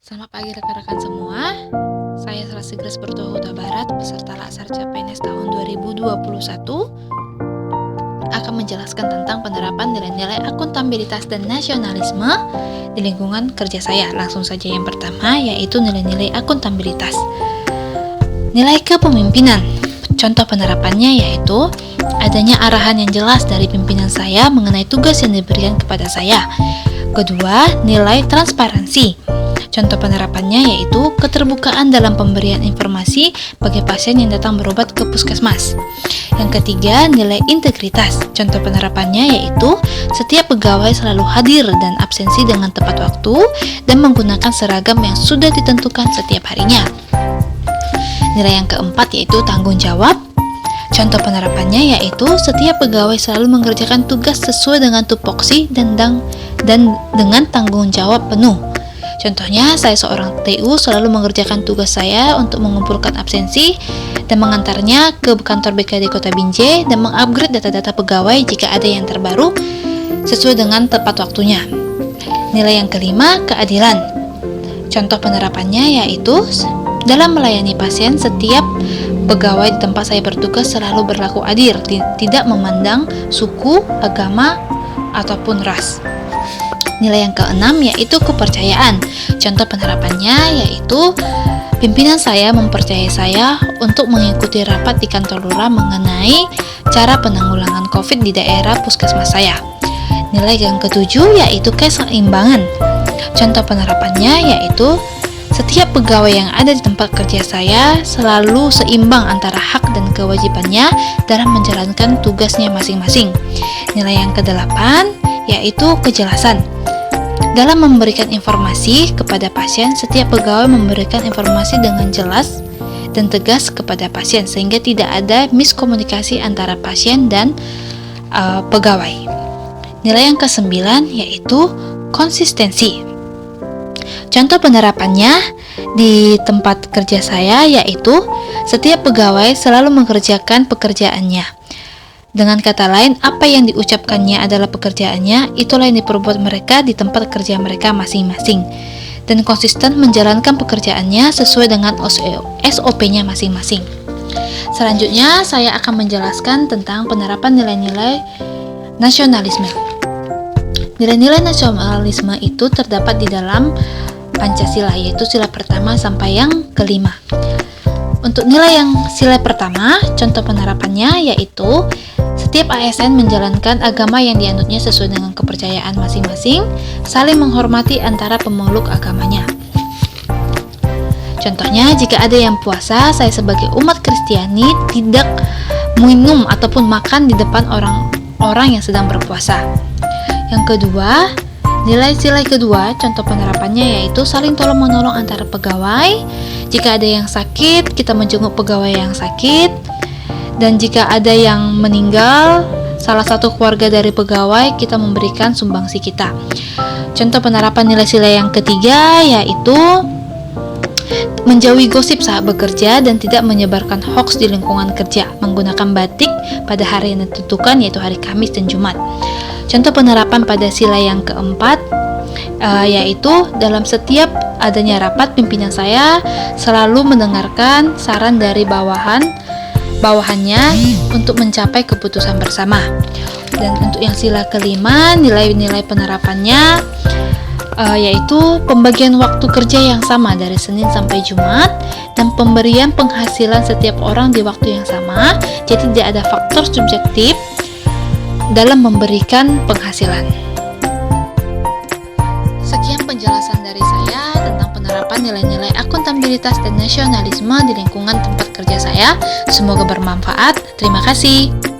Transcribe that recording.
Selamat pagi rekan-rekan semua. Saya Selasi Grace Bertuah Huta Barat, peserta Laksar CPNS tahun 2021 akan menjelaskan tentang penerapan nilai-nilai akuntabilitas dan nasionalisme di lingkungan kerja saya. Langsung saja yang pertama, yaitu nilai-nilai akuntabilitas. Nilai kepemimpinan. Contoh penerapannya yaitu adanya arahan yang jelas dari pimpinan saya mengenai tugas yang diberikan kepada saya. Kedua, nilai transparansi. Contoh penerapannya yaitu keterbukaan dalam pemberian informasi bagi pasien yang datang berobat ke puskesmas. Yang ketiga, nilai integritas. Contoh penerapannya yaitu setiap pegawai selalu hadir dan absensi dengan tepat waktu dan menggunakan seragam yang sudah ditentukan setiap harinya. Nilai yang keempat yaitu tanggung jawab. Contoh penerapannya yaitu setiap pegawai selalu mengerjakan tugas sesuai dengan tupoksi dan dengan tanggung jawab penuh. Contohnya, saya seorang TU selalu mengerjakan tugas saya untuk mengumpulkan absensi dan mengantarnya ke kantor BKD Kota Binjai dan mengupgrade data-data pegawai jika ada yang terbaru sesuai dengan tepat waktunya. Nilai yang kelima, keadilan. Contoh penerapannya yaitu dalam melayani pasien, setiap pegawai di tempat saya bertugas selalu berlaku adil, tidak memandang suku, agama, ataupun ras. Nilai yang keenam yaitu kepercayaan. Contoh penerapannya yaitu pimpinan saya mempercayai saya untuk mengikuti rapat di kantor lurah mengenai cara penanggulangan COVID di daerah puskesmas saya. Nilai yang ketujuh yaitu keseimbangan. Contoh penerapannya yaitu setiap pegawai yang ada di tempat kerja saya selalu seimbang antara hak dan kewajibannya dalam menjalankan tugasnya masing-masing. Nilai yang kedelapan yaitu kejelasan. Dalam memberikan informasi kepada pasien, setiap pegawai memberikan informasi dengan jelas dan tegas kepada pasien sehingga tidak ada miskomunikasi antara pasien dan pegawai. Nilai yang kesembilan yaitu konsistensi. Contoh penerapannya di tempat kerja saya yaitu setiap pegawai selalu mengerjakan pekerjaannya. Dengan kata lain, apa yang diucapkannya adalah pekerjaannya, itulah yang diperbuat mereka di tempat kerja mereka masing-masing. Dan konsisten menjalankan pekerjaannya sesuai dengan SOP-nya masing-masing. Selanjutnya, saya akan menjelaskan tentang penerapan nilai-nilai nasionalisme. Nilai-nilai nasionalisme itu terdapat di dalam Pancasila, yaitu sila pertama sampai yang kelima. Untuk nilai yang sila pertama, contoh penerapannya yaitu setiap ASN menjalankan agama yang dianutnya sesuai dengan kepercayaan masing-masing, saling menghormati antara pemeluk agamanya. Contohnya, jika ada yang puasa, saya sebagai umat Kristiani tidak minum ataupun makan di depan orang yang sedang berpuasa. Yang kedua, nilai sila kedua, contoh penerapannya yaitu saling tolong-menolong antara pegawai. Jika ada yang sakit, kita menjenguk pegawai yang sakit. Dan jika ada yang meninggal, salah satu keluarga dari pegawai, kita memberikan sumbangsi kita. Contoh penerapan nilai sila yang ketiga yaitu menjauhi gosip saat bekerja dan tidak menyebarkan hoaks di lingkungan kerja, menggunakan batik pada hari yang ditentukan yaitu hari Kamis dan Jumat. Contoh penerapan pada sila yang keempat yaitu dalam setiap adanya rapat, pimpinan saya selalu mendengarkan saran dari bawahannya untuk mencapai keputusan bersama. Dan untuk yang sila kelima, nilai-nilai penerapannya yaitu pembagian waktu kerja yang sama dari Senin sampai Jumat dan pemberian penghasilan setiap orang di waktu yang sama, jadi tidak ada faktor subjektif dalam memberikan penghasilan. Sekian penjelasan dari saya tentang penerapan nilai-nilai akuntabilitas dan nasionalisme di lingkungan tempat kerja saya. Semoga bermanfaat. Terima kasih.